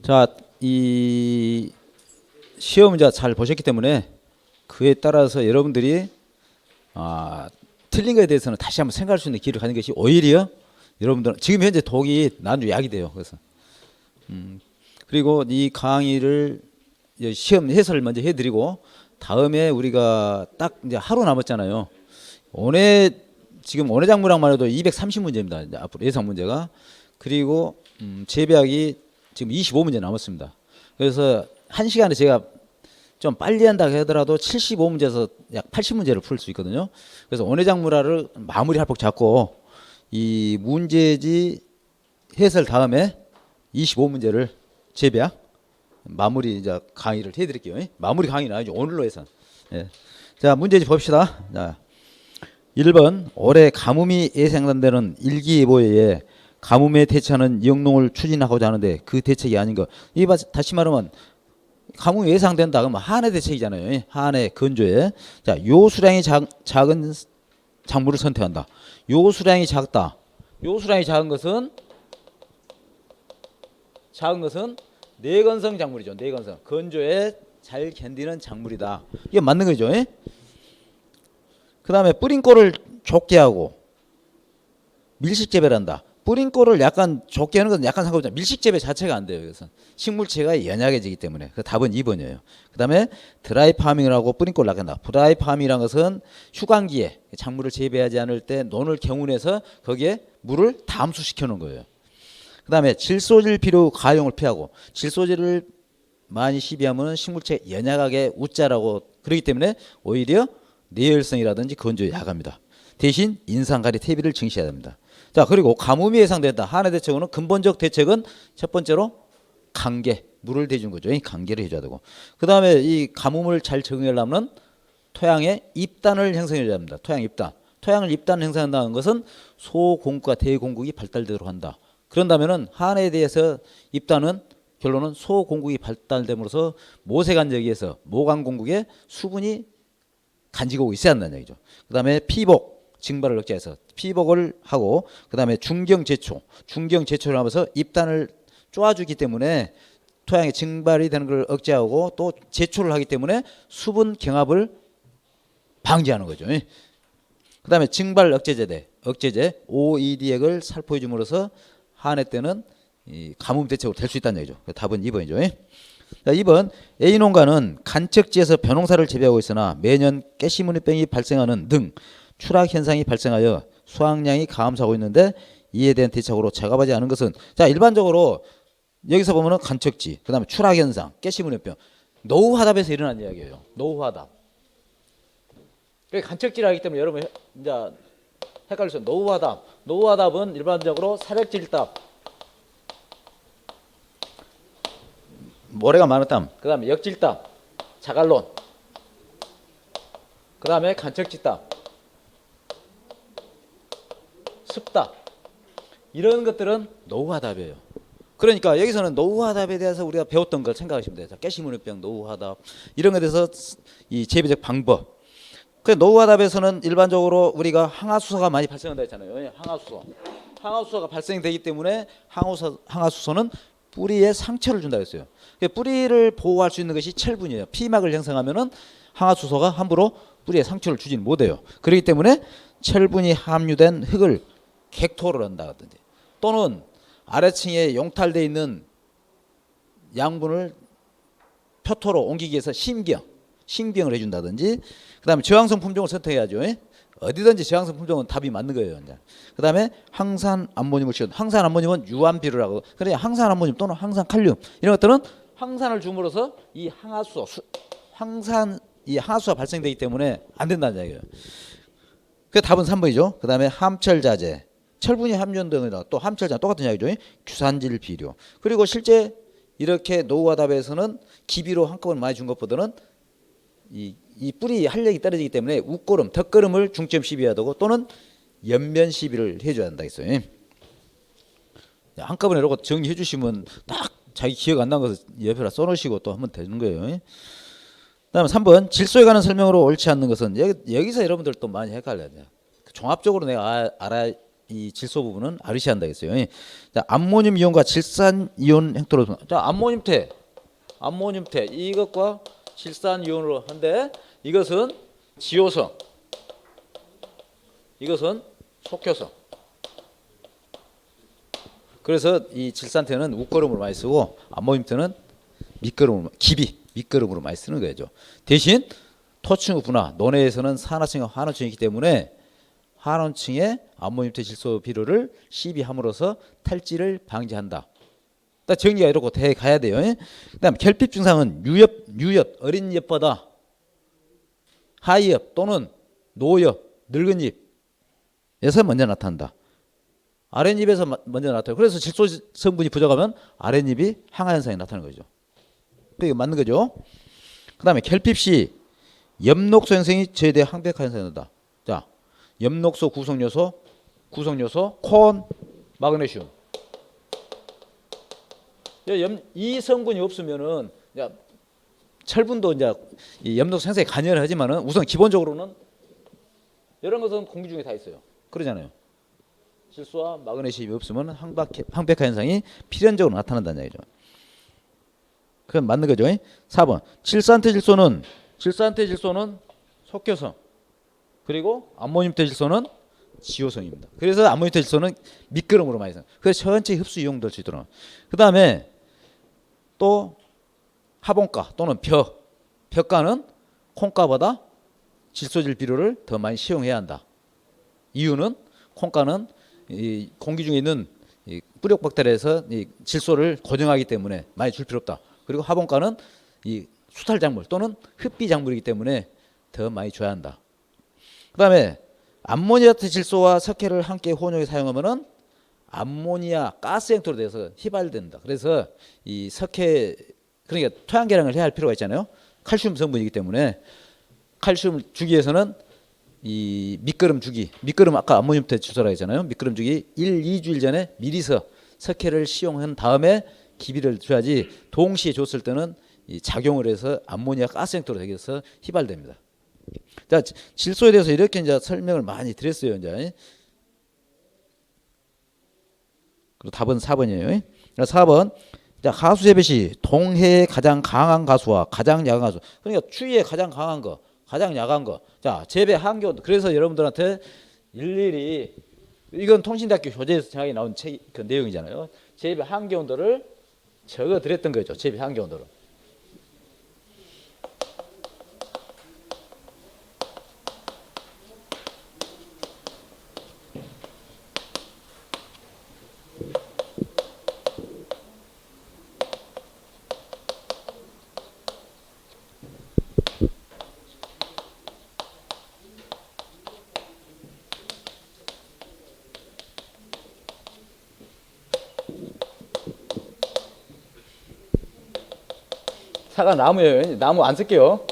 자, 이 시험 문제 잘 보셨기 때문에 그에 따라서 여러분들이 틀린 거에 대해서는 다시 한번 생각할 수 있는 기회를 가진 것이 오히려 여러분들 지금 현재 독이 나중에 약이 돼요. 그래서 그리고 이 강의를 시험 해설을 먼저 해드리고 다음에 우리가 딱 이제 하루 남았잖아요. 지금 오늘 작물학만 해도 230문제입니다. 이제 앞으로 예상 문제가. 그리고 재배학이 지금 25문제 남았습니다. 그래서 1시간에 제가 좀 빨리 한다 하더라도 75문제에서 약 80문제를 풀 수 있거든요. 그래서 오늘 작물화를 마무리 할폭 잡고 이 문제지 해설 다음에 25문제를 재배학 마무리 이제 강의를 해드릴게요. 마무리 강의는 아니죠. 오늘로 해서. 예. 자, 문제지 봅시다. 자, 1번 올해 가뭄이 예상된다는 일기예보에 의해 가뭄에 대처하는 영농을 추진하고자 하는데 그 대책이 아닌 것. 이 다시 말하면 가뭄이 예상된다 그러면 한해 대책이잖아요. 한해 건조에. 자, 요 수량이 작은 작물을 선택한다. 요 수량이 작다. 요 수량이 작은 것은 내건성 작물이죠. 내건성. 건조에 잘 견디는 작물이다. 이게 맞는 거죠. 그 다음에 뿌린꼴을 좁게 하고 밀식재배를 한다. 뿌린꼴을 약간 좁게 하는 것은 약간 상관없잖아요. 밀식재배 자체가 안 돼요. 그래서 식물체가 연약해지기 때문에. 그래서 답은 2번이에요. 그 다음에 드라이 파밍을 하고 뿌린꼴을 낚는다. 드라이 파밍이라는 것은 휴강기에 작물을 재배하지 않을 때 논을 경운해서 거기에 물을 담수시켜 놓은 거예요. 그 다음에 질소질 비료 가용을 피하고 질소질을 많이 시비하면 식물체 연약하게 웃자라고 그러기 때문에 오히려 내열성이라든지 건조에 약합니다. 대신 인상가리 퇴비를 증시해야 됩니다. 자, 그리고 가뭄이 예상된다. 한해 대책은 근본적 대책은 첫 번째로 강계, 물을 대주는 거죠. 강계를 해줘야 되고. 그 다음에 이 가뭄을 잘 적응하려면 토양의 입단을 형성해줘야 합니다. 토양 입단. 토양을 입단 형성한다는 것은 소공구가 대공국이 발달되도록 한다. 그런다면은 한해에 대해서 입단은 결론은 소공국이 발달됨으로써 모세간적에서 모강공국의 수분이 간직하고 있어야 한다는 얘기죠. 그 다음에 피복, 증발을 억제해서 피복을 하고 그 다음에 중경제초를 하면서 입단을 쪼아주기 때문에 토양의 증발이 되는 걸 억제하고 또 제초를 하기 때문에 수분 경합을 방지하는 거죠. 그 다음에 증발 억제제 OED액을 살포해 줌으로써 한해 때는 이 가뭄 대책으로 될 수 있다는 얘기죠. 답은 2번이죠. 자, 2번 A농가는 간척지에서 벼농사를 재배하고 있으나 매년 깨시무늬병이 발생하는 등 추락 현상이 발생하여 수확량이 감소하고 있는데 이에 대한 대책으로 작업하지 않은 것은 자 일반적으로 여기서 보면은 간척지 그 다음에 추락 현상 깨시무늬병 노후화답에서 일어난 이야기예요. 노후화답. 간척지라 하기 때문에 여러분 이제 헷갈리죠. 노후화답은 일반적으로 사력질답 모래가 많았담. 그 다음에 역질담, 자갈론. 그 다음에 간척지담, 습담. 이런 것들은 노후화답이에요. 그러니까 여기서는 노후화답에 대해서 우리가 배웠던 걸 생각하시면 돼요. 깨시무늬병, 노후화답 이런 것에 대해서 이 재배적 방법. 그 노후화답에서는 일반적으로 우리가 항화수소가 많이 발생한다 했잖아요. 항화수소가 발생되기 때문에 항화수소는 뿌리에 상처를 준다고 했어요. 뿌리를 보호할 수 있는 것이 철분이에요. 피막을 형성하면은 항화수소가 함부로 뿌리에 상처를 주지는 못해요. 그렇기 때문에 철분이 함유된 흙을 객토를 한다든지 또는 아래층에 용탈되어 있는 양분을 표토로 옮기기 위해서 신경을 해준다든지 그 다음에 저항성 품종을 선택해야죠. 어디든지 저항성 품종은 답이 맞는 거예요. 그 다음에 항산암모늄을 씌운 항산암모늄은 유암비료라고 그래 항산암모늄 또는 항산칼륨 이런 것들은 항산을 줌으로써 이 항화수소가 발생되기 때문에 안 된다는 얘기예요. 그 답은 3번이죠. 그 다음에 함철자재 철분이 함유된 또 함철자 똑같은 이야기죠. 규산질 비료 그리고 실제 이렇게 노후화답에서는 기비로 한꺼번에 많이 준 것보다는 이 뿌리 활력이 떨어지기 때문에 웃거름, 덧거름을 중점 시비해야 되고 또는 연면 시비를 해줘야 한다 했어요. 한꺼번에 이러고 정리해 주시면 딱 자기 기억 안 나는 것을 옆에다 써놓으시고 또 하면 되는 거예요. 다음에 3번 질소에 관한 설명으로 옳지 않는 것은 여기서 여러분들 또 많이 헷갈려야 돼요. 종합적으로 내가 알아야 이 질소 부분은 아르시한다 했어요. 자, 암모늄 이온과 질산 이온 행토로. 자, 암모늄태 이것과 질산 이온으로 한데 이것은 지오성, 이것은 속효성. 그래서 이 질산태는 웃거름으로 많이 쓰고 암모늄태는 밑거름으로 많이 쓰는 거죠. 대신 토층의 분화, 논해에서는 산화층과 환원층이기 때문에 환원층의 암모늄태 질소 비료를 시비함으로써 탈지를 방지한다. 딱 정리가 이렇게 돼 가야 돼요. 그다음 결핍 증상은 유엽, 어린 엽보다 하이엽 또는 노엽, 늙은 잎에서 먼저 나타난다. 아랫잎에서 먼저 나타나요. 그래서 질소 성분이 부족하면 아랫잎이 항화 현상이 나타나는 거죠. 그게 맞는 거죠. 그다음에 결핍 시 엽록소 형성이 저해되어 항백화 현상이 난다. 자, 엽록소 구성요소 콘, 마그네슘. 이 성분이 없으면은 철분도 이제 이 엽록소 형성에 관여를 하지만은 우선 기본적으로는 이런 것은 공기 중에 다 있어요. 그러잖아요. 질소와 마그네슘이 없으면 항백화 현상이 필연적으로 나타난다는 얘기죠. 그건 맞는 거죠. 4번 질산태 질소는 속효성, 그리고 암모늄태 질소는 지오성입니다. 그래서 암모늄태 질소는 밑거름으로 많이 써. 그래서 천천히 흡수 이용될 수 있도록. 그 다음에 또 하본가 또는 벼가는 콩가보다 질소질 비료를 더 많이 시용해야 한다. 이유는 콩가는 이 공기 중에 있는 이 뿌력 박테리아에서 이 질소를 고정하기 때문에 많이 줄 필요 없다. 그리고 하본가는 이 수탈작물 또는 흡비작물이기 때문에 더 많이 줘야 한다. 그 다음에 암모니아트 질소와 석회를 함께 혼용해 사용하면은 암모니아 가스 형태로 돼서 휘발된다. 그래서 이 석회, 그러니까 토양 계량을 해야 할 필요가 있잖아요. 칼슘 성분이기 때문에 칼슘을 주기 위해서는 이 밑거름 아까 암모늄태 질소라고 했잖아요. 밑거름 주기 1-2주일 전에 미리서 석회를 시용한 다음에 기비를 줘야지 동시에 줬을 때는 이 작용을 해서 암모니아 가스 형태로 되어서 휘발됩니다. 자, 질소에 대해서 이렇게 이제 설명을 많이 드렸어요. 이제 그리고 답은 4번이에요. 4번. 자, 가수 재배 시 동해의 가장 강한 가수와 가장 약한 가수. 그러니까 추위에 가장 강한 거, 가장 약한 거. 자, 재배 한교. 그래서 여러분들한테 일일이 이건 통신대학교 교재에서 정확히 나온 그 내용이잖아요. 재배 한교 온도를 적어 드렸던 거죠. 재배 한교 온도를. 사과 나무예요. 나무 안 쓸게요.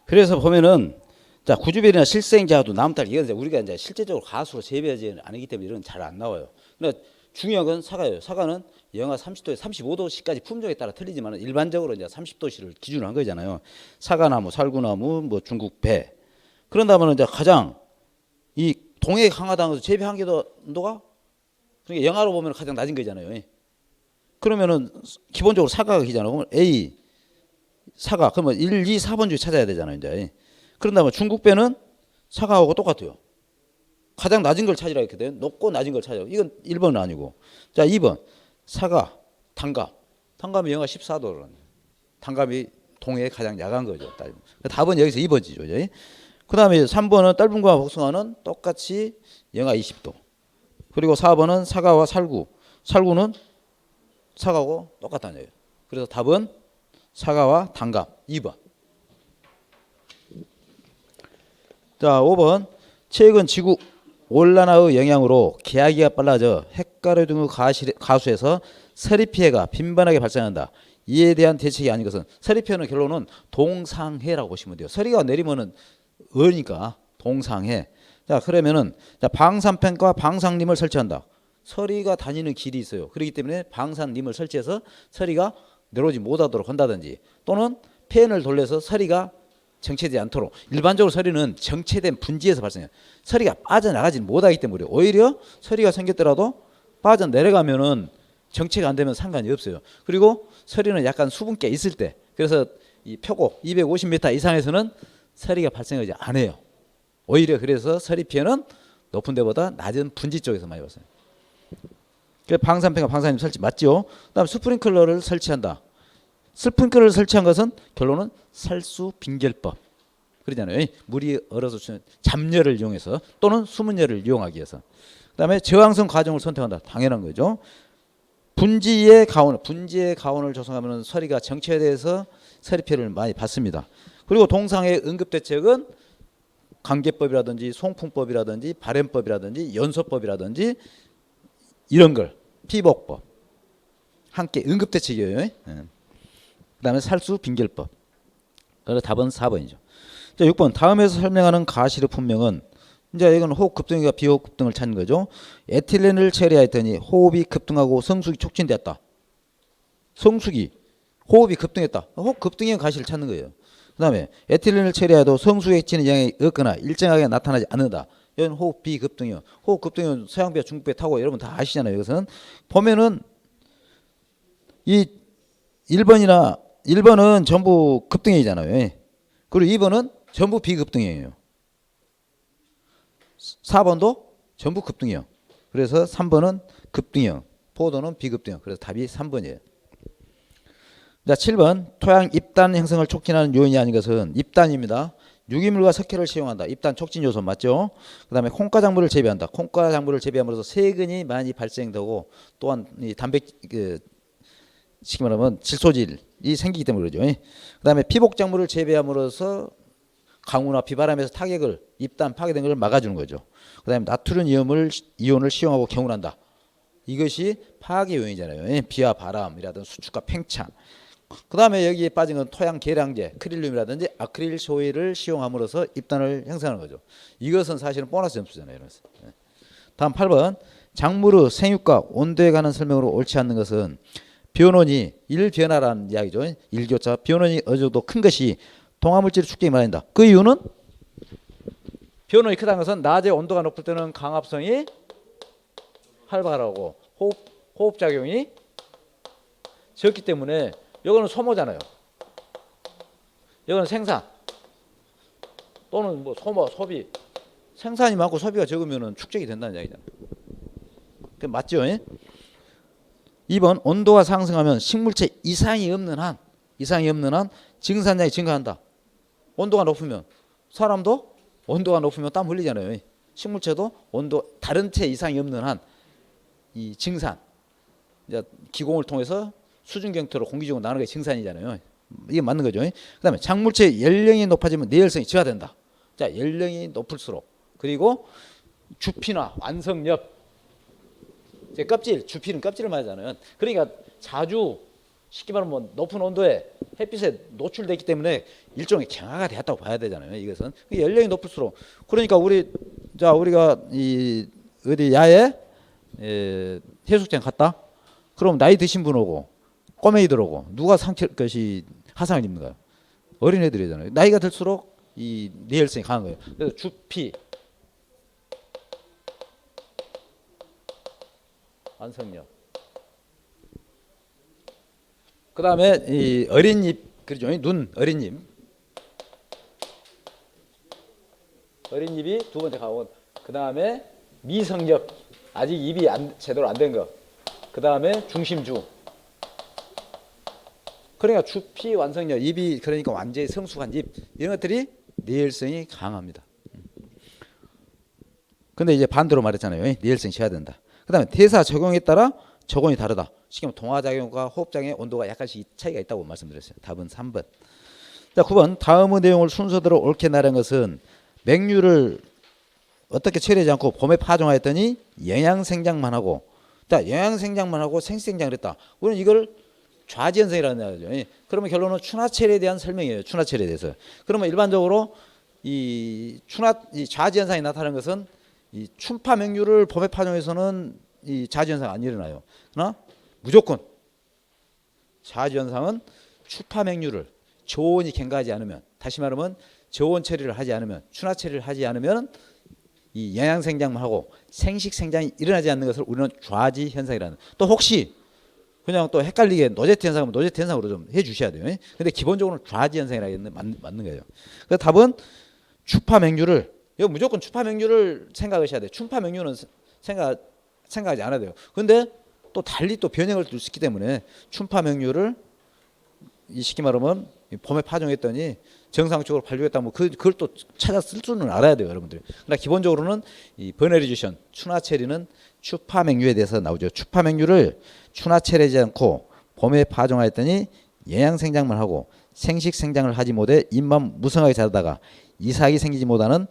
그래서 보면은 자, 구주별이나 실생자도 나무탈 이건 이제 우리가 이제 실제적으로 가수로 재배하지 않기 때문에 이런 잘 안 나와요. 근데 중요한 건 사과예요. 사과는 영하 30도에 35도씨까지 품종에 따라 틀리지만 일반적으로 이제 30도씨를 기준으로 한 거잖아요. 사과나무, 살구나무, 뭐 중국 배. 그런다면 이제 가장 이 동해 강하다는 재배 한계도가 그러니까 영하로 보면 가장 낮은 거잖아요. 그러면은 기본적으로 사과가 기잖아요. 그러면 A 사과 그러면 1, 2, 4번 중에 찾아야 되잖아요. 이제 그런다면 중국 배는 사과하고 똑같아요. 가장 낮은 걸 찾으라 했거든. 높고 낮은 걸 찾으라. 이건 1번은 아니고. 자, 2번. 사과, 단감. 단감이 영하 14도라는. 단감이 동해에 가장 야간 거죠. 답은 여기서 2번이죠. 그다음에 3번은 떫은과 복숭아는 똑같이 영하 20도. 그리고 4번은 사과와 살구. 살구는 사과하고 똑같다는 얘기예요. 그래서 답은 사과와 단감 2번. 자, 5번. 최근 지구 온난화의 영향으로 개아기가 빨라져 핵가루 등의 가수에서 서리 피해가 빈번하게 발생한다. 이에 대한 대책이 아닌 것은 서리 피해는 결론은 동상해라고 보시면 돼요. 서리가 내리면은 어니까 동상해. 자, 그러면은 자, 방산펜과 방상림을 설치한다. 서리가 다니는 길이 있어요. 그렇기 때문에 방산림을 설치해서 서리가 내려오지 못하도록 한다든지 또는 펜을 돌려서 서리가 정체되지 않도록. 일반적으로 서리는 정체된 분지에서 발생해요. 서리가 빠져나가지 못하기 때문에 오히려 서리가 생겼더라도 빠져내려가면은 정체가 안 되면 상관이 없어요. 그리고 서리는 약간 수분기 있을 때 그래서 이 표고 250m 이상에서는 서리가 발생하지 않아요. 오히려 그래서 서리 피해는 높은 데보다 낮은 분지 쪽에서 많이 발생해요. 그래서 방산펜과 방산림 설치 맞죠? 그다음 스프링클러를 설치한다. 스프링클러를 설치한 것은 결론은 살수 빙결법 그러잖아요. 물이 얼어서 잡열을 이용해서 또는 수문열을 이용하기 위해서. 그다음에 저항성 과정을 선택한다. 당연한 거죠. 분지의 가온을 조성하면 서리가 정체돼서 서리 피해를 많이 받습니다. 그리고 동상의 응급 대책은 관계법이라든지 송풍법이라든지 발연법이라든지 연소법이라든지 이런 걸 피복법 함께 응급 대책이에요. 그다음에 살수 빙결법. 그래서 답은 4번이죠. 자, 6번 다음에서 설명하는 가시의 분명은 이제 이건 호흡 급등과 비호흡 급등을 찾는 거죠. 에틸렌을 처리하였더니 호흡이 급등하고 성숙이 촉진되었다. 성숙이 호흡이 급등했다. 호흡 급등의 가시를 찾는 거예요. 그다음에 에틸렌을 처리해도 성숙에 끼치는 영향이 없거나 일정하게 나타나지 않는다. 이건 호흡 비급등이요. 호흡 급등은 서양배, 중국배 타고 여러분 다 아시잖아요. 이것은 보면은 이 1번은 전부 급등이잖아요. 그리고 2번은 전부 비급등이에요. 4번도 전부 급등이요. 그래서 3번은 급등형, 포도는 비급등형. 그래서 답이 3번이에요. 자, 7번 토양 입단 형성을 촉진하는 요인이 아닌 것은 입단입니다. 유기물과 석회를 사용한다. 입단 촉진 요소 맞죠? 그다음에 콩가작물을 재배한다. 콩가작물을 재배함으로써 세균이 많이 발생되고 또한 이 단백 쉽게 말하면 질소질이 생기기 때문에 그러죠. 그다음에 피복작물을 재배함으로써 강우나 비바람에서 타격을 입단 파괴된 것을 막아주는 거죠. 그다음에 나트륨 이온을 시용하고 경운한다. 이것이 파괴 요인이잖아요. 비와 바람이라든지 수축과 팽창. 그다음에 여기에 빠진 건 토양 계량제, 크릴륨이라든지 아크릴 소일을 시용함으로써 입단을 형성하는 거죠. 이것은 사실은 보너스 점수잖아요. 다음 8번 작물의 생육과 온도에 관한 설명으로 옳지 않는 것은 비온원이 일변화라는 이야기죠. 일교차 비온원이 어느 정도 큰 것이 동화물질의 축적이 많아진다. 그 이유는 비온원이 크다는 것은 낮에 온도가 높을 때는 강압성이 활발하고 호흡작용이 적기 때문에 이거는 소모잖아요. 이거는 생산 또는 뭐 소비. 생산이 많고 소비가 적으면 축적이 된다는 이야기잖아요. 그 맞죠? 2번 온도가 상승하면 식물체 이상이 없는 한 증산량이 증가한다. 온도가 높으면 사람도 온도가 높으면 땀 흘리잖아요. 식물체도 온도 다른 체 이상이 없는 한 이 증산 이제 기공을 통해서 수증 경토로 공기 중으로 나누는 게 증산이잖아요. 이게 맞는 거죠. 그다음에 작물체 연령이 높아지면 내열성이 저하된다. 자, 연령이 높을수록 그리고 주피나 완성엽 제 껍질 주피는 껍질을 말하잖아요. 그러니까 자주 쉽게 말하면 높은 온도에 햇빛에 노출되기 때문에 일종의 경화가 되었다고 봐야 되잖아요. 이것은 연령이 높을수록 그러니까 우리가 이 어디 야외 해수욕장 갔다 그럼 나이 드신 분 오고 꼬맹이들 오고 누가 것이 화상을 입는가요? 어린애들이잖아요. 나이가 들수록 이 뇌혈성이 강한 거예요. 그래서 주피, 완성력. 그 다음에 이 어린입, 그죠? 눈, 어린입. 어린입이 두 번째 가고, 그 다음에 미성력, 아직 입이 제대로 안 된 거. 그 다음에 중심주. 그러니까 주피, 완성력, 입이 그러니까 완전히 성숙한 입, 이런 것들이 뇌혈성이 강합니다. 근데 이제 반대로 말했잖아요. 뇌혈성이 쉬어야 된다. 그 다음에 대사 적용에 따라 적응이 다르다. 쉽게 말하면 동화작용과 호흡장애 온도가 약간씩 차이가 있다고 말씀드렸어요. 답은 3번. 자, 9번. 다음의 내용을 순서대로 옳게 나른 것은 맹류를 어떻게 처리하지 않고 봄에 파종하였더니 영양생장만 하고, 자, 영양생장만 하고 생식생장을 했다. 우리는 이걸 좌지현상이라는 거죠. 그러면 결론은 추나체리에 대한 설명이에요. 추나체리에 대해서. 그러면 일반적으로 이 좌지현상이 나타나는 것은 이 춘파맹류를 봄에 파종해서는 이 좌지현상 안 일어나요. 그러나 무조건 좌지현상은 추파맹류를 저온이 경과하지 않으면, 다시 말하면 저온 처리를 하지 않으면, 추나 처리를 하지 않으면 이 영양생장만 하고 생식생장이 일어나지 않는 것을 우리는 좌지현상이라는. 또 혹시 그냥 또 헷갈리게 노제트 현상은 노제트 현상으로 좀 해주셔야 돼요. 근데 기본적으로는 좌지현상이라고 했는데 맞는 거예요. 그래서 답은 추파맹류를, 이거 무조건 추파맹류를 생각하셔야 돼요. 춘파맹류는 생각하지 않아야 돼요. 근데 또 달리 또 변형을 줄 수 있기 때문에 춘파맹류를 이 쉽게 말하면 봄에 파종했더니 정상적으로 발육했다면 그걸 또 찾아 쓸 줄은 알아야 돼요, 여러분들. 그러나 기본적으로는 이 버네리제이션, 추나체리는 추파맹류에 대해서 나오죠. 추파맹류를 추나체리하지 않고 봄에 파종하였더니 영양생장만 하고 생식생장을 하지 못해 잎만 무성하게 자라다가 이삭이 생기지 못하는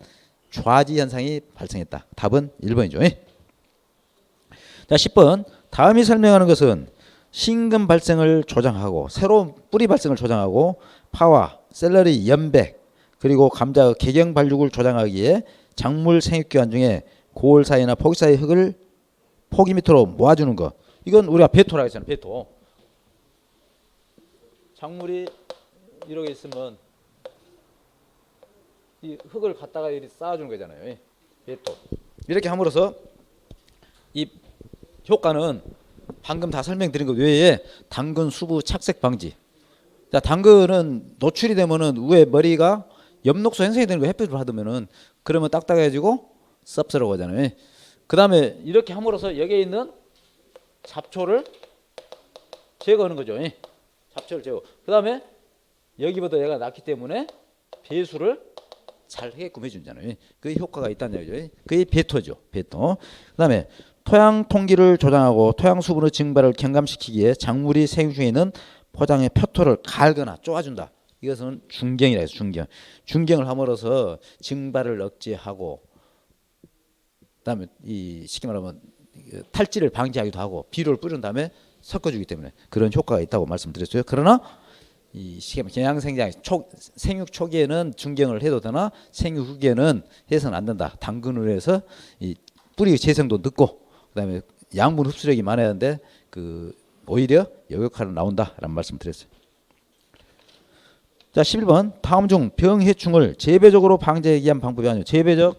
좌지현상이 발생했다. 답은 1번이죠. 자, 10번. 다음이 설명하는 것은 신금 발생을 조장하고 새로운 뿌리 발생을 조장하고 파와 샐러리 연백 그리고 감자 개경 발육을 조장하기에 작물 생육기간 중에 고월 사이나 포기 사이 흙을 포기 밑으로 모아주는 것. 이건 우리가 배토라고 했잖아요. 배토. 작물이 이렇게 있으면 이 흙을 갖다가 이렇게 쌓아주는 거잖아요. 배토. 이렇게 함으로써 이 효과는 방금 다 설명드린 것 외에 당근 수부 착색 방지. 자, 당근은 노출이 되면은 위에 머리가 엽록소 형성이 되는 거 햇빛을 받으면은 그러면 딱딱해지고 쌉스러워지잖아요. 그 다음에 이렇게 함으로써 여기에 있는 잡초를 제거하는 거죠. 잡초를 제거. 그 다음에 여기보다 얘가 낮기 때문에 배수를 잘 하게끔 해준잖아요. 그 효과가 있다는 얘기죠. 그게 배토죠. 배토. 그 다음에 토양 통기를 조장하고 토양 수분의 증발을 경감시키기에 작물이 생육 중에 있는 포장의 표토를 갈거나 쪼아준다. 이것은 중경이라 해서 중경. 중경을 함으로써 증발을 억제하고, 그다음에 이 쉽게 말하면 탈지를 방지하기도 하고 비료를 뿌린 다음에 섞어주기 때문에 그런 효과가 있다고 말씀드렸어요. 그러나 이 쉽게 말하면 영양생장 생육 초기에는 중경을 해도 되나 생육 후기에는 해서는 안 된다. 당근으로 해서 이 뿌리 재생도 늦고 그다음에 양분 흡수력이 많아야 하는데 오히려 역효과로 나온다라는 말씀 드렸어요. 자, 11번. 다음 중 병해충을 재배적으로 방지하기 위한 방법이 아니요. 재배적은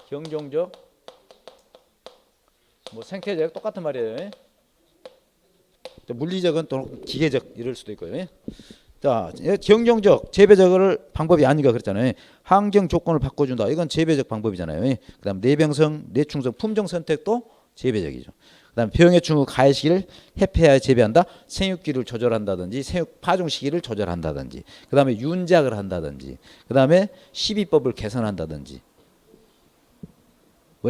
경종적, 생태적 똑같은 말이에요. 물리적은 또 기계적 이럴 수도 있고요. 자, 경종적, 재배적을 방법이 아닌가 그랬잖아요. 환경 조건을 바꿔준다. 이건 재배적 방법이잖아요. 그다음 내병성, 내충성, 품종 선택도 재배적이죠. 그다음 병해충의 가해 시기를 회피하여 재배한다. 생육기를 조절한다든지 생육 파종 시기를 조절한다든지, 그다음에 윤작을 한다든지, 그다음에 시비법을 개선한다든지,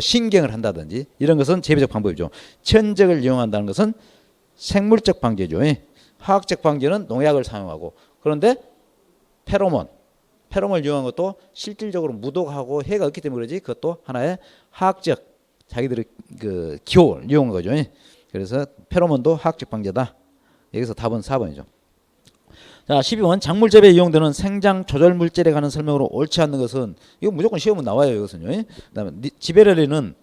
신경을 한다든지 이런 것은 재배적 방법이죠. 천적을 이용한다는 것은 생물적 방제죠. 화학적 방제는 농약을 사용하고, 그런데 페로몬을 이용한 것도 실질적으로 무독하고 해가 없기 때문에 그러지, 그것도 하나의 화학적 자기들의 기호를 이용한 거죠. 그래서 페로몬도 화학적 방제다. 여기서 답은 4번이죠. 자, 12번. 작물 재배에 이용되는 생장 조절 물질에 관한 설명으로 옳지 않는 것은, 이거 무조건 시험은 나와요. 이것은요. 그다음에 지베레린은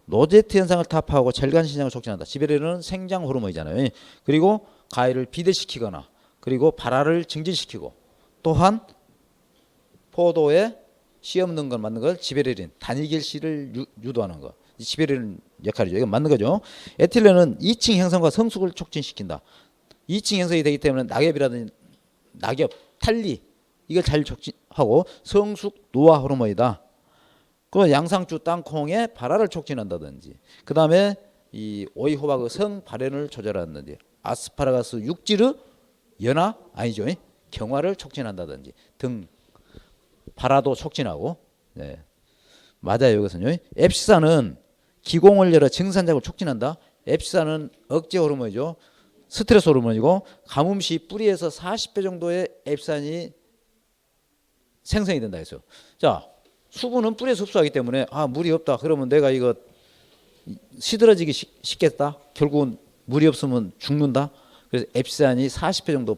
노제트 현상을 타파하고 혈관 신장을 촉진한다. 지베레린은 생장 호르몬이잖아요. 그리고 가해를 비대시키거나 그리고 발화를 증진시키고 또한 포도에 씨 없는 걸 맞는 걸 지베레린 단위결실을 유도하는 거. 지베레린 역할이죠. 이건 맞는 거죠. 에틸렌은 2층 형성과 성숙을 촉진시킨다. 2층 형성이 되기 때문에 낙엽이라든지 낙엽, 탈리 이걸 잘 촉진하고 성숙 노화 호르몬이다. 그 양상추 땅콩의 발화를 촉진한다든지 그 다음에 이 오이 호박의 성 발현을 조절한다든지 아스파라거스 육질의 연화 아니죠 경화를 촉진한다든지 등 발화도 촉진하고 네. 맞아요 이것은요. 앱시사는 기공을 열어 증산작을 촉진한다. 앱시사는 억제 호르몬이죠. 스트레스 호르몬이고 가뭄 시 뿌리에서 40배 정도의 앱산이 생성이 된다 했어요. 자, 수분은 뿌리에서 흡수하기 때문에 물이 없다. 그러면 내가 이거 시들어지기 쉽겠다. 결국은 물이 없으면 죽는다. 그래서 앱산이 40배 정도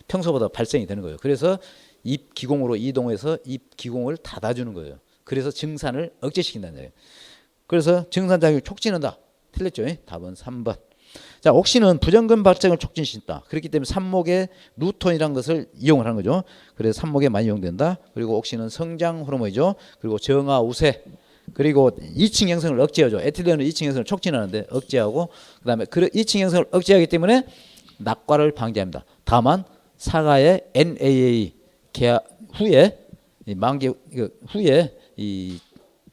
평소보다 발생이 되는 거예요. 그래서 잎 기공으로 이동해서 잎 기공을 닫아주는 거예요. 그래서 증산을 억제시킨다는 거예요. 그래서 증산작용을 촉진한다. 틀렸죠? 답은 3번. 자, 옥신은 부정근 발생을 촉진시킨다. 그렇기 때문에 삽목에 루톤이라는 것을 이용을 하는 거죠. 그래서 삽목에 많이 이용된다. 그리고 옥신은 성장 호르몬이죠. 그리고 정화, 우세, 그리고 2층 형성을 억제하죠. 에틸렌은 2층 형성을 촉진하는데 억제하고 그다음에 2층 형성을 억제하기 때문에 낙과를 방지합니다. 다만 사과의 NAA 개화 후에 만개 후에 이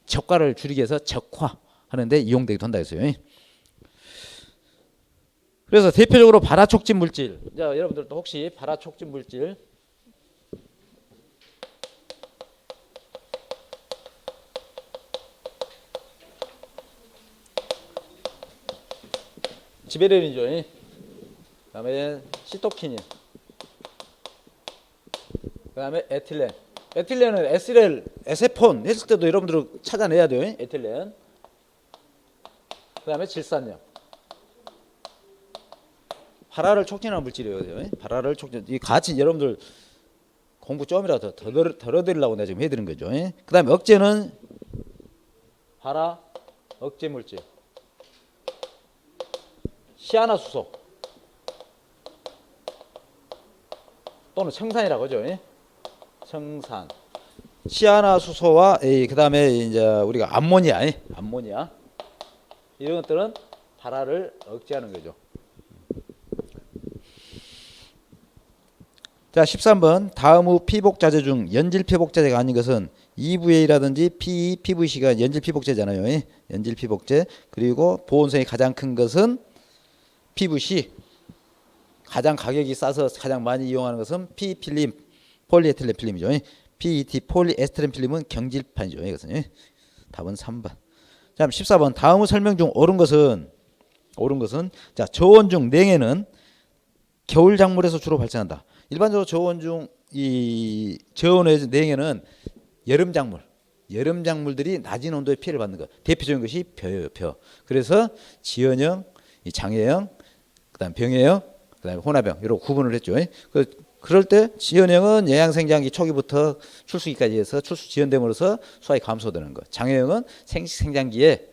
적과를 줄이기 위해서 적화하는데 이용되기도 한다 했어요. 그래서 대표적으로 발화 촉진 물질. 자, 여러분들도 혹시 발화 촉진 물질 지베레린이죠. 그다음에 시토키닌. 그다음에 에틸렌. 에틸렌은 에스렐, 에세폰 했을 때도 여러분들 찾아내야 돼요. 에틸렌. 그다음에 질산염. 발화를 촉진하는 물질이에요. 발화를 촉진. 이 같이 여러분들 공부 좀이라도 덜어드리려고 내가 지금 해드린 거죠. 그다음에 억제는 발화 억제 물질. 시아나수소 또는 청산이라고 하죠. 청산. 시아나수소와 그다음에 이제 우리가 암모니아 이런 것들은 발화를 억제하는 거죠. 자, 13번. 다음 후 피복자재 중 연질 피복자재가 아닌 것은 EVA라든지 PE, PVC가 연질 피복제잖아요. 연질 피복제. 그리고 보온성이 가장 큰 것은 PVC. 가장 가격이 싸서 가장 많이 이용하는 것은 PE 필름, 폴리에틸렌 필름이죠. PET, 폴리에스테른 필름은 경질판이죠. 이것은. 답은 3번. 자, 14번. 다음 후 설명 중 옳은 것은 자, 저온 중 냉해는 겨울 작물에서 주로 발생한다. 일반적으로 저온 중 이 저온의 냉해는 여름 작물들이 낮은 온도에 피해를 받는 것. 대표적인 것이 벼예요, 벼. 그래서 지연형, 장애형, 그다음 병해형, 그다음에 혼화병 이런 구분을 했죠. 그럴 때 지연형은 영양생장기 초기부터 출수기까지 해서 출수 지연됨으로써 수확이 감소되는 것. 장애형은 생장기에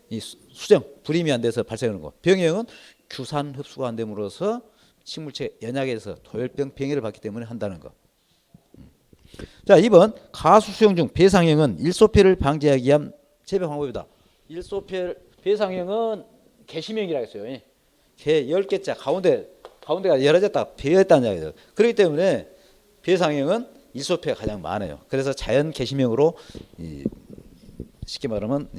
이 수정 불임이 안 돼서 발생하는 것. 병해형은 규산 흡수가 안 됨으로써 식물체 연약해서 토열병 병해를 받기 때문에 한다는 것. 자, 2번. 가수 수용 중 배상형은 일소폐를 방지하기 위한 재배 방법이다. 배상형은 개심형이라고 했어요. 개 10개자 가운데가 열어졌다 배어있다는 이야기죠. 그렇기 때문에 배상형은 일소폐가 가장 많아요. 그래서 자연 개심형으로 쉽게 말하면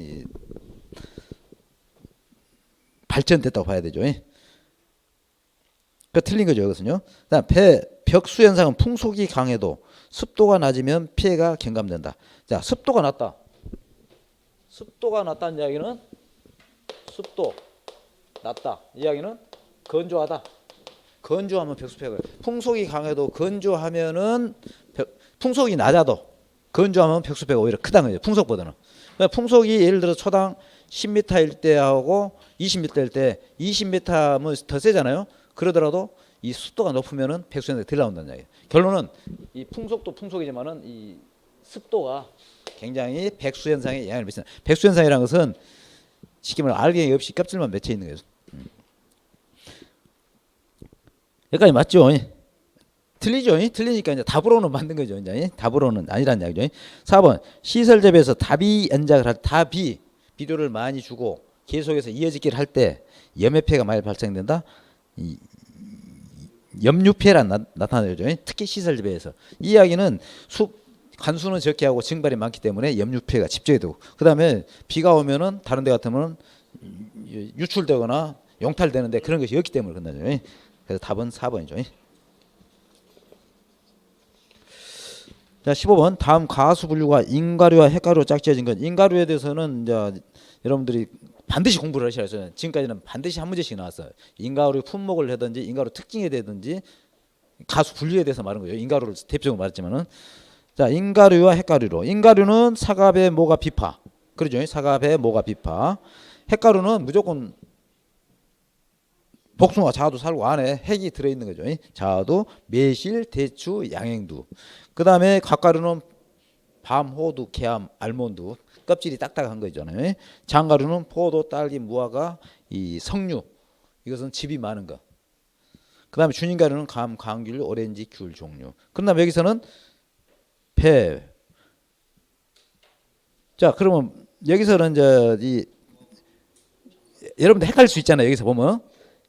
발전됐다고 봐야 되죠. 그 틀린 거죠, 이것은요. 그다음 벽수 현상은 풍속이 강해도 습도가 낮으면 피해가 경감된다. 자, 습도가 낮다. 습도가 낮다는 이야기는 습도 낮다. 이야기는 건조하다. 건조하면 벽수폐가. 풍속이 강해도 건조하면은 풍속이 낮아도 건조하면 벽수폐가 오히려 크다는 거죠. 풍속보다는. 그러니까 풍속이 예를 들어 초당 10m일 때하고 20m일 때 20m면 더 세잖아요. 그러더라도 이 습도가 높으면은 백수현상이 덜 나온다는 이야기예요. 결론은 이 풍속도 풍속이지만은 이 습도가 굉장히 백수현상에 영향을 미친다. 백수현상이라는 것은 쉽게 말하면 알갱이 없이 껍질만 맺혀 있는 거예요. 여기까지 맞죠? 틀리죠? 틀리니까 이제 답으로는 만든 거죠. 이제 답으로는 아니란 이야기죠. 4번 시설 재배에서 답이 연작을 할 답이 비료를 많이 주고 계속해서 이어지기를 할 때 염해 피해가 많이 발생된다. 염류 피해가 나타나죠. 특히 시설 재배에서 이 이야기는 관수는 적게 하고 증발이 많기 때문에 염류 피해가 집중이 되고 그다음에 비가 오면은 다른 데 같으면 유출되거나 용탈되는데 그런 것이 없기 때문에 그런다죠. 그래서 답은 4번이죠. 자, 15번 다음 가수 분류가 인가류와 핵가루로 짝지어진 것. 인가류에 대해서는 이제 여러분들이 반드시 공부를 하셔야 해요. 지금까지는 반드시 한 문제씩 나왔어요. 인가류 품목을 하든지 인가류 특징에 대든지 가수 분류에 대해서 말한 거예요. 인가류를 대표적으로 말했지만은 자, 인가류와 핵가류로. 인가류는 사과, 배, 모가, 비파. 그러죠. 사과, 배, 모가, 비파. 핵가루는 무조건 복숭아, 자두, 살구 안에 핵이 들어있는 거죠. 자두, 매실, 대추, 양행두. 그 다음에 갓가루는 밤, 호두, 개암, 알몬드. 껍질이 딱딱한 거 있잖아요. 장가루는 포도, 딸기, 무화과, 이 석류. 이것은 즙이 많은 거. 그 다음에 준인가루는 감, 감귤, 오렌지, 귤 종류. 그다음에 여기서는 배. 자, 그러면 여기서는 이제 여러분들 헷갈릴 수 있잖아요. 여기서 보면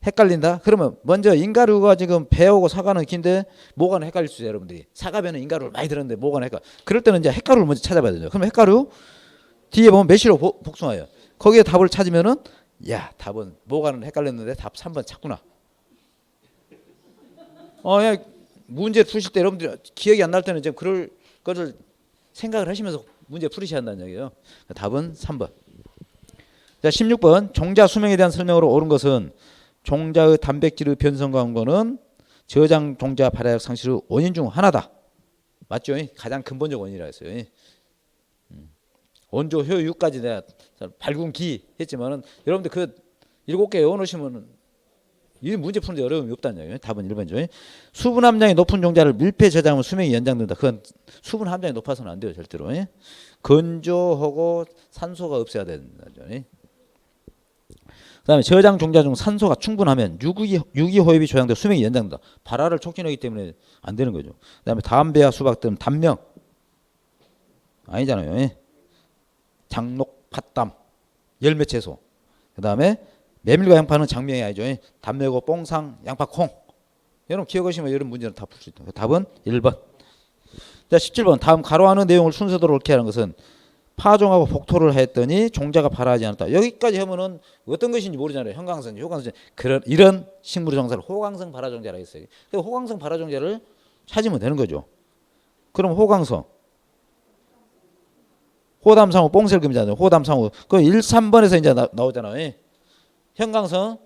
헷갈린다. 그러면 먼저 인가루가 지금 배하고 사과는 긴데 뭐가 헷갈릴 수 있어요. 여러분들이 사과배는 인가루를 많이 들었는데 뭐가 헷갈려. 그럴 때는 이제 핵가루를 먼저 찾아봐야 되죠. 그럼 핵가루 뒤에 보면 매실로 복숭아예요. 거기에 답을 찾으면은 야, 답은 뭐가는 헷갈렸는데 답 3번 찾구나. 야, 문제 푸실 때 여러분들이 기억이 안 날 때는 지금 그럴 것을 생각을 하시면서 문제 풀으셔야 한다는 얘기예요. 답은 3번. 자, 16번 종자 수명에 대한 설명으로 옳은 것은 종자의 단백질의 변성과 원인은 저장 종자 발화력 상실의 원인 중 하나다. 맞죠? 가장 근본적 원인이라 했어요. 원조 효유까지 내가 발군기 했지만은 여러분들 그 7개 외워놓으시면은 이 문제 푸는데 어려움이 없다는 얘기예요. 답은 1번이죠. 수분 함량이 높은 종자를 밀폐 저장하면 수명이 연장된다. 그건 수분 함량이 높아서는 안 돼요. 절대로. 건조하고 산소가 없어야 된다죠. 그 다음에 저장 종자 중 산소가 충분하면 유기호흡이 조장돼 수명이 연장된다. 발화를 촉진하기 때문에 안 되는 거죠. 그 다음에 담배와 수박 등 단명 아니잖아요. 장록, 팥담, 열매 채소. 그 다음에 메밀과 양파는 장명이 아니죠. 담배고 뽕상, 양파, 콩. 여러분 기억하시면 이런 문제는 다 풀 수 있다. 답은 1번. 자, 17번 다음 가로하는 내용을 순서대로 옳게 하는 것은 파종하고 복토를 했더니 종자가 발화하지 않았다. 여기까지 하면은 어떤 것인지 모르잖아요. 형광성, 효광성 이런 식물 종자를 호광성 발화 종자라 했어요. 호광성 발화 종자를 찾으면 되는 거죠. 그럼 호광성, 호담상호, 뽕셀금이잖아요. 호담상호. 그 1, 3번에서 이제 나오잖아요. 형광성,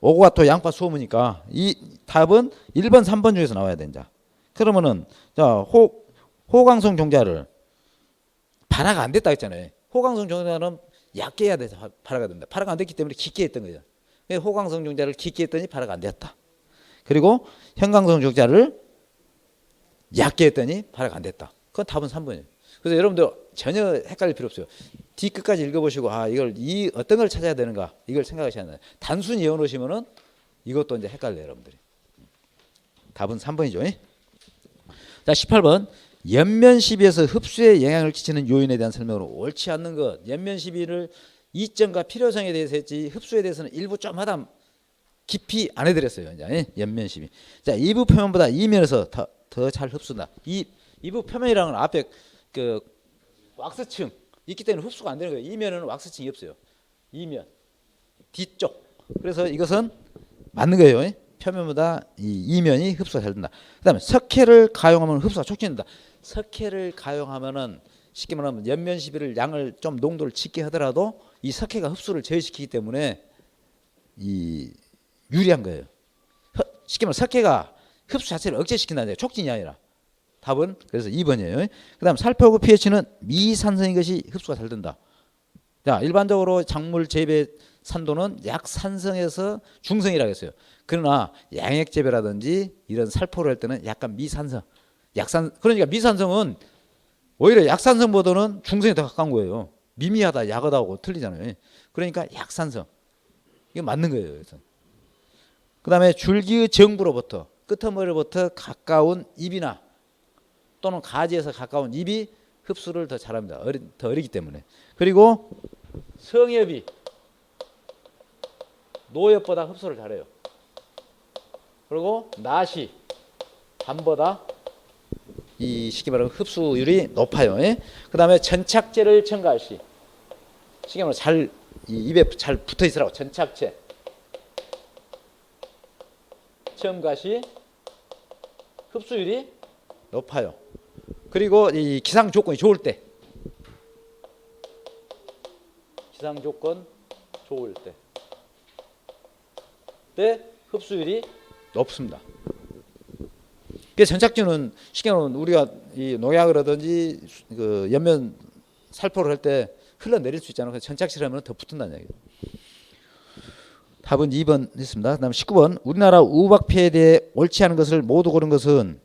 오고가토, 양파, 수호무니까 이 답은 1번, 3번 중에서 나와야 된다. 그러면은 자 호광성 종자를 발화가 안 됐다 했잖아요. 호광성 종자는 얇게 해야 돼서 발화가 된다. 발화가 안 됐기 때문에 깊게 했던 거죠. 호광성 종자를 깊게 했더니 발화가 안 됐다. 그리고 형광성 종자를 얇게 했더니 발화가 안 됐다. 그건 답은 3번이에요. 그래서 여러분들 전혀 헷갈릴 필요 없어요. 뒤 끝까지 읽어보시고 이걸 어떤 걸 찾아야 되는가 이걸 생각하셔야 돼요. 단순히 외워놓으시면은 이것도 이제 헷갈려요, 여러분들이. 답은 3번이죠. 자, 18번 연면 시비에서 흡수에 영향을 끼치는 요인에 대한 설명으로 옳지 않는 것. 연면 시비를 이점과 필요성에 대해서 했지 흡수에 대해서는 일부 좀 하다 깊이 안 해드렸어요. 이제 연면 시비. 자, 이부 표면보다 이면에서 더 잘 흡수다. 이부 표면이라는 건 앞에 그 왁스층 있기 때문에 흡수가 안 되는 거예요. 이면에는 왁스층이 없어요. 이면 뒤쪽. 그래서 이것은 맞는 거예요. 표면보다 이면이 흡수가 잘 된다. 그다음에 석회를 가용하면 흡수가 촉진된다. 석회를 가용하면은 쉽게 말하면 연면 시비를 양을 좀 농도를 짙게 하더라도 이 석회가 흡수를 제어시키기 때문에 이 유리한 거예요. 쉽게 말하면 석회가 흡수 자체를 억제시킨다는 거예요. 촉진이 아니라. 답은 그래서 2번이에요. 그다음 살포구 pH는 미산성인 것이 흡수가 잘 된다. 자, 일반적으로 작물 재배 산도는 약산성에서 중성이라고 했어요. 그러나 양액 재배라든지 이런 살포를 할 때는 약간 미산성, 그러니까 미산성은 오히려 약산성보다는 중성에 더 가까운 거예요. 미미하다 야하다고 틀리잖아요. 그러니까 약산성. 이거 맞는 거예요. 그래서. 그다음에 줄기의 정부로부터 끄트머리로부터 가까운 잎이나 또는 가지에서 가까운 잎이 흡수를 더 잘합니다. 더 어리기 때문에. 그리고 성엽이 노엽보다 흡수를 잘해요. 그리고 낫이 밤보다 이 쉽게 말하면 흡수율이 높아요. 그 다음에 전착제를 첨가할 시 쉽게 말하면 잘 입에 잘 붙어 있으라고 전착제 첨가 시 흡수율이 높아요. 그리고 이 기상 조건이 좋을 때 기상 조건 좋을 때 흡수율이 높습니다. 그래서 전착제는 쉽게 말하면 우리가 이 농약을 하든지 그 연면 살포를 할 때 흘러내릴 수 있잖아요. 그래서 전착제를 하면 더 붙는다는 얘기예요. 답은 2번 했습니다. 그다음 19번 우리나라 우박 피해에 대해 옳지 않은 것을 모두 고른 것은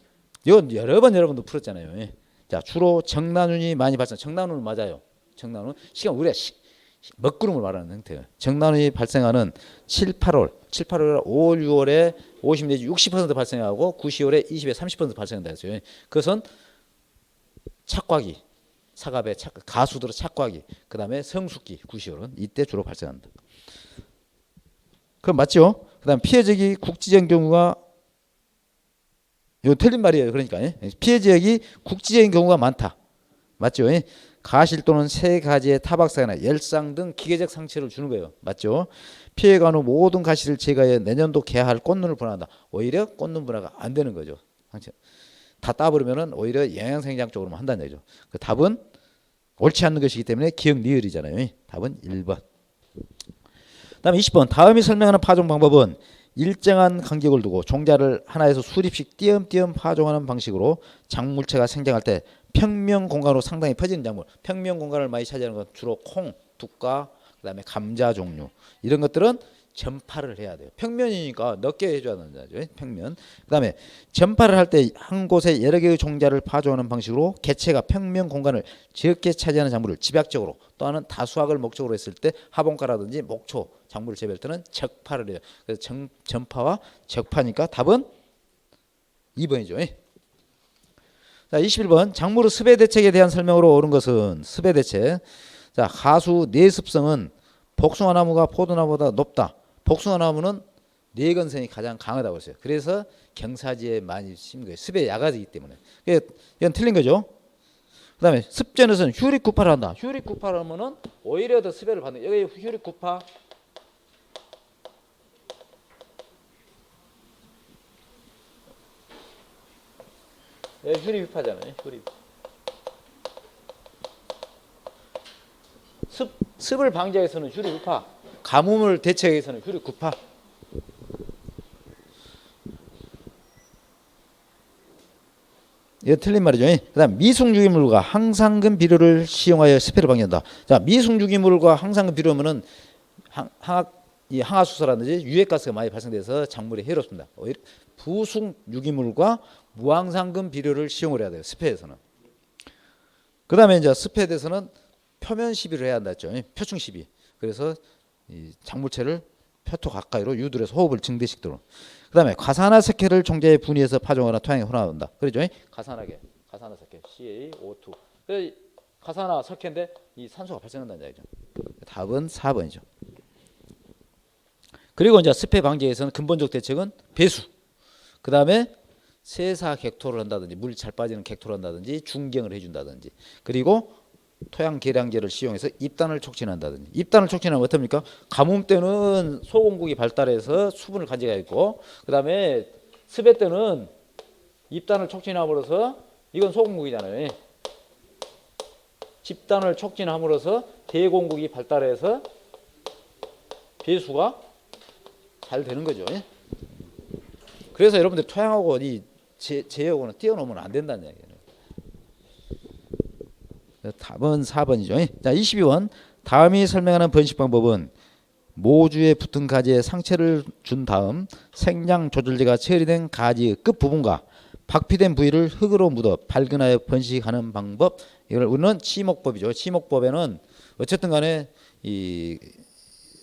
이건 여러 번 여러분도 풀었잖아요. 자 주로 정난운이 많이 발생. 정난운은 맞아요. 정난운 시간 우리가 먹구름을 말하는 형태예요. 정난운이 발생하는 7, 8월, 5월, 6월에 50 내지 60% 발생하고 9, 10월에 20에 30% 발생한다 했어요. 그것은 착과기, 사과배, 가수들의 착과기, 그 다음에 성숙기, 9, 10월은 이때 주로 발생한다. 그럼 맞죠? 그 다음 피해 지역이 국지적인 경우가 이거 틀린 말이에요. 그러니까 피해 지역이 국지적인 경우가 많다. 맞죠? 가실 또는 새 가지의 타박상이나 열상 등 기계적 상처를 주는 거예요. 맞죠? 피해간 후 모든 가시를 제거해 내년도 개할 꽃눈을 분화한다. 오히려 꽃눈 분화가 안 되는 거죠. 상처. 다 따버리면 오히려 영양생장 쪽으로만 한다는 얘기죠. 그 답은 옳지 않는 것이기 때문에 기억 니을이잖아요. 답은 1번. 다음에 20번 다음이 설명하는 파종 방법은 일정한 간격을 두고 종자를 하나에서 수립씩 띄엄띄엄 파종하는 방식으로 작물체가 생장할 때 평면 공간으로 상당히 퍼지는 작물, 평면 공간을 많이 차지하는 건 주로 콩, 두과, 그다음에 감자 종류 이런 것들은 전파를 해야 돼요. 평면이니까 넓게 해줘야 된다죠. 평면. 그다음에 전파를 할 때 한 곳에 여러 개의 종자를 파종하는 방식으로 개체가 평면 공간을 적게 차지하는 작물을 집약적으로 또는 다수확을 목적으로 했을 때 하봉가라든지 목초 작물을 재배할 때는 적파를 해요. 그래서 전파와 적파니까 답은 2번이죠. 자, 21번 작물의 습해 대책에 대한 설명으로 옳은 것은 습해 대책. 자, 하수 내습성은 복숭아나무가 포도나무보다 높다. 복숭아나무는 내건성이 가장 강하다고 했어요. 그래서 경사지에 많이 심은 거예요. 습에 약하기 때문에. 이건 틀린 거죠. 그 다음에 습전에서는 휴릭 구파를 한다. 휴릭 구파를 하면은 오히려 더 습해를 받는. 여기 휴릭 구파. 여기 휴릭 구파잖아요. 휴릭. 습을 방지하기 위해서는 휴릭 구파. 가뭄을 대처하기 위해서는 휴릭 구파. 이거 틀린 말이죠. 그다음 미숙유기물과 항상금 비료를 시용하여 습해를 방지한다. 자, 미숙유기물과 항상금 비료면은 항하수소라든지 유해가스가 많이 발생돼서 작물에 해롭습니다. 부숙유기물과 무항상금 비료를 시용을 해야 돼요. 습해에서는. 그다음에 이제 습해에 대해서는 표면 시비를 해야 한다 했죠. 표층 시비. 그래서 이 작물체를 표토 가까이로 유도해서 호흡을 증대시키도록. 그다음에 가산화 석회를 종자에 분해해서 파종하거나 토양에 혼합한다. 그렇죠? 가산화계, 가산화 석회, CaO2. 그 가산화 석회인데 이 산소가 발생한다는 얘기죠. 답은 4번이죠. 그리고 이제 습해 방지에 위해서는 근본적 대책은 배수. 그다음에 세사 객토를 한다든지 물 잘 빠지는 객토를 한다든지 중경을 해준다든지 그리고 토양 계량제를 시용해서 입단을 촉진한다든지. 입단을 촉진하면 어떻습니까? 가뭄 때는 소공국이 발달해서 수분을 간직하고 있고 그다음에 습해 때는 입단을 촉진함으로써 이건 소공국이잖아요. 집단을 촉진함으로써 대공국이 발달해서 배수가 잘 되는 거죠. 그래서 여러분들 토양하고 이 제하고는 뛰어넘으면 안 된다는 얘기예요. 답은 4번이죠. 자, 22번 다음이 설명하는 번식 방법은 모주에 붙은 가지에 상처를 준 다음 생장 조절제가 처리된 가지의 끝부분과 박피된 부위를 흙으로 묻어 발근하여 번식하는 방법. 이걸 우리는 치목법이죠. 치목법에는 어쨌든 간에 이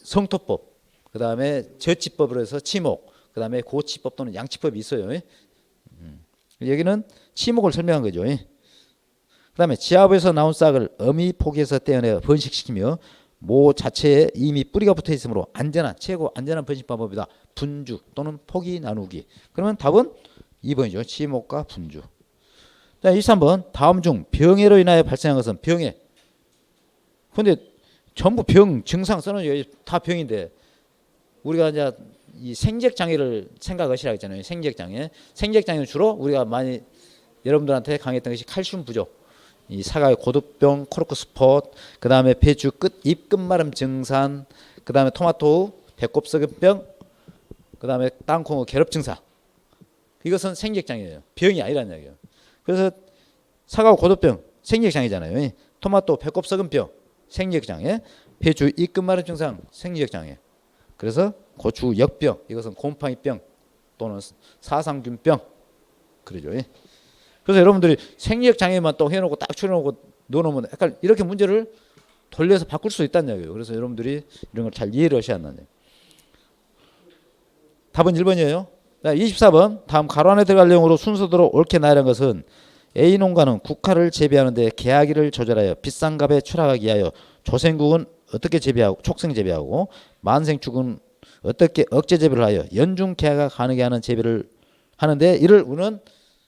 성토법, 그다음에 젖지법으로 해서 치목, 그다음에 고치법 또는 양치법이 있어요. 여기는 치목을 설명한 거죠. 그다음에 지하부에서 나온 싹을 어미 포기에서 떼어내 번식시키며 모 자체에 이미 뿌리가 붙어 있으므로 최고 안전한 번식 방법이다. 분주 또는 포기 나누기. 그러면 답은 2번이죠. 치목과 분주. 자, 23번. 다음 중 병해로 인하여 발생한 것은 병해. 근데 전부 병 증상 써놓은 다 병인데 우리가 이제 이 생적 장애를 생각하시라 했잖아요. 생적 장애. 생적 장애는 주로 우리가 많이 여러분들한테 강의했던 것이 칼슘 부족. 이 사과의 고두병, 코르크 스폿, 그 다음에 배추 잎 끝마름 증산, 그 다음에 토마토 배꼽 썩은병, 그 다음에 땅콩의 결합 증상. 이것은 생적장애예요. 병이 아니라는 얘기예요. 그래서 사과 고두병 생적장애잖아요. 토마토 배꼽 썩은병 생적장애, 배추 잎 끝마름 증상 생적장애. 그래서 고추 역병 이것은 곰팡이병 또는 사상균병 그러죠. 그래서 여러분들이 생리학 장애만 또 해놓고 딱 추려놓고 넣어놓으면 약간 이렇게 문제를 돌려서 바꿀 수 있다는 얘기예요. 그래서 여러분들이 이런 걸 잘 이해를 하셔야 한다는 얘기예요. 답은 1번이에요. 24번 다음 가로 안에 들어갈 내용으로 순서대로 옳게 나열한 것은 A 농가는 국화를 재배하는데 개화기를 조절하여 비싼 값에 출하하기 위하여 조생국은 어떻게 재배하고 촉생 재배하고 만생축은 어떻게 억제 재배를 하여 연중 개화가 가능하게 하는 재배를 하는데 이를 우리는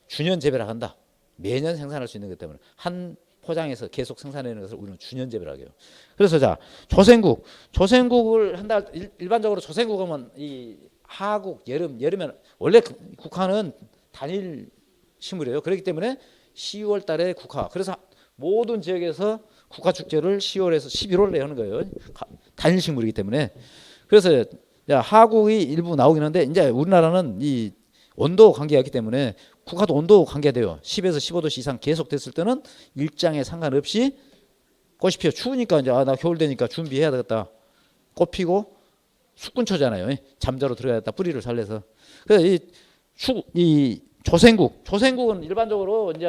준연 재배를 한다. 매년 생산할 수 있는 것 때문에 한 포장에서 계속 생산하는 것을 우리는 준연 재배를 하게요. 그래서 자 조생국을 한다. 일반적으로 조생국하면 이 하국 여름에 원래 국화는 단일 식물이에요. 그렇기 때문에 10월 달에 국화. 그래서 모든 지역에서 국화 축제를 10월에서 11월에 하는 거예요. 단일 식물이기 때문에. 그래서 하국이 일부 나오긴 한데 이제 우리나라는 이 온도 관계가 있기 때문에 국화도 온도 관계가 돼요. 10에서 15도씨 이상 계속 됐을 때는 일장에 상관없이 꽃이 피어. 추우니까 이제 나 겨울 되니까 준비해야 되겠다. 꽃 피고 숙군초잖아요. 잠자로 들어가야겠다. 뿌리를 살려서. 그래서 이 조생국은 일반적으로 이제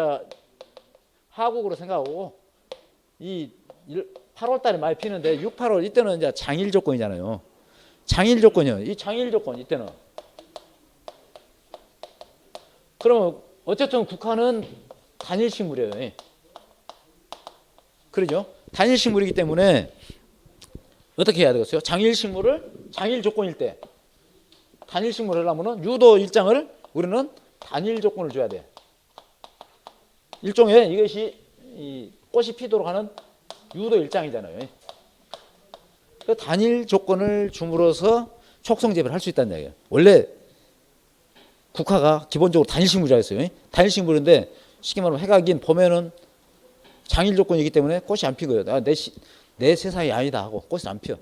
하국으로 생각하고 이 8월 달에 많이 피는데 6, 8월 이때는 이제 장일 조건이잖아요. 장일 조건이요. 이 장일 조건 이때는. 그러면 어쨌든 국화는 단일식물이에요. 그러죠? 단일식물이기 때문에 어떻게 해야 되겠어요? 장일 조건일 때 단일식물을 하려면 유도 일장을 우리는 단일 조건을 줘야 돼. 일종의 이것이 이 꽃이 피도록 하는 유도 일장이잖아요. 그 단일 조건을 줌으로써 촉성 재배를 할 수 있다는 얘기예요. 원래 국화가 기본적으로 단일식물이라고 했어요. 단일식물인데 쉽게 말하면 해가 긴 봄에는 장일 조건이기 때문에 꽃이 안 피고요. 내 세상이 아니다 하고 꽃이 안 피어.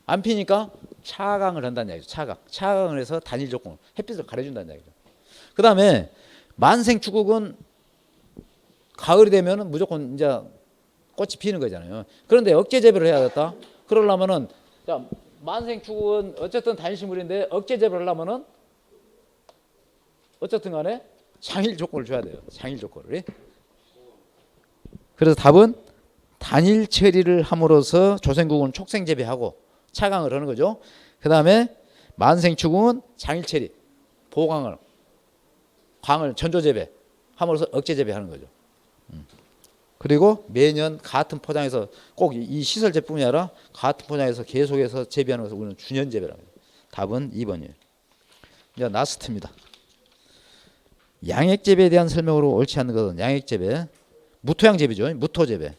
안 피니까 차강을 한다는 얘기죠. 차강을 해서 단일 조건, 햇빛을 가려준다는 얘기죠. 그 다음에 만생축국은 가을이 되면 무조건 이제 꽃이 피는 거잖아요. 그런데 억제 재배를 해야겠다. 그러려면은 만생축국은 어쨌든 단일식물인데 억제 재배를 하려면은 어쨌든 간에 장일 조건을 줘야 돼요. 장일 조건을. 그래서 답은 단일 처리를 함으로써 조생국은 촉생 재배하고 차강을 하는 거죠. 그 다음에 만생축은 장일 처리, 보강을, 광을 전조 재배 함으로써 억제 재배하는 거죠. 그리고 매년 같은 포장에서 꼭 이 시설 제품이 아니라 같은 포장에서 계속해서 재배하는 것을 우리는 준연 재배라고 해요. 답은 2번이에요. 이제 라스트입니다. 양액재배에 대한 설명으로 옳지 않는 것은 양액재배, 무토양재배죠. 무토재배.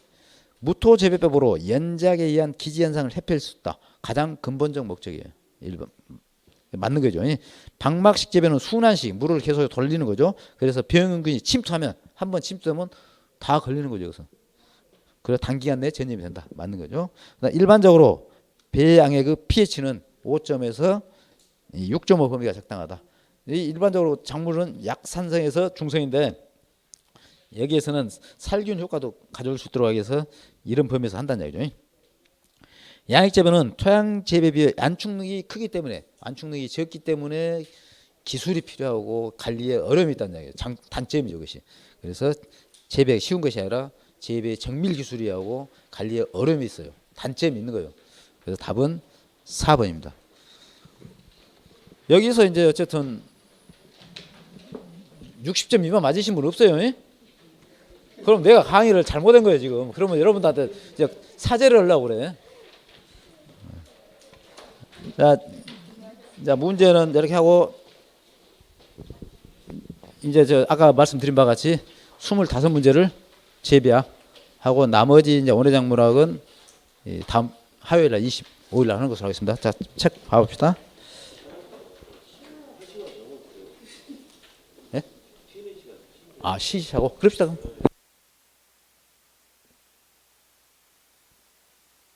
무토재배법으로 연작에 의한 기지현상을 회피할 수 있다. 가장 근본적 목적이에요. 1번. 맞는 거죠. 방막식 재배는 순환식, 물을 계속 돌리는 거죠. 그래서 병균이 침투하면, 한번 침투하면 다 걸리는 거죠. 그래서. 그래서 단기간 내에 전염이 된다. 맞는 거죠. 일반적으로 배양의 그 pH는 5점에서 6.5 범위가 적당하다. 일반적으로 작물은 약산성에서 중성인데 여기에서는 살균 효과도 가져올 수 있도록 하기 위해서 이런 범위에서 한다는 얘기죠. 양액재배는 토양재배에 비해 안축능이 크기 때문에, 안축능이 적기 때문에 기술이 필요하고 관리에 어려움이 있다는 얘기예요. 단점이죠. 그것이. 그래서 재배가 쉬운 것이 아니라 재배 정밀 기술이하고 관리에 어려움이 있어요. 단점이 있는 거예요. 그래서 답은 4번입니다. 여기서 이제 어쨌든 60점 미만 맞으신 분 없어요? 예? 그럼 내가 강의를 잘못한 거예요 지금. 그러면 여러분들한테 이제 사죄를 하려고 그래. 자 문제는 이렇게 하고 이제 저 아까 말씀드린 바와 같이 25문제를 재배하고 나머지 이제 원회작물학은 다음 화요일 날 25일 날 하는 것으로 하겠습니다. 자, 책 봐봅시다. 예? 아, 쉬시하고 그럽시다 그럼.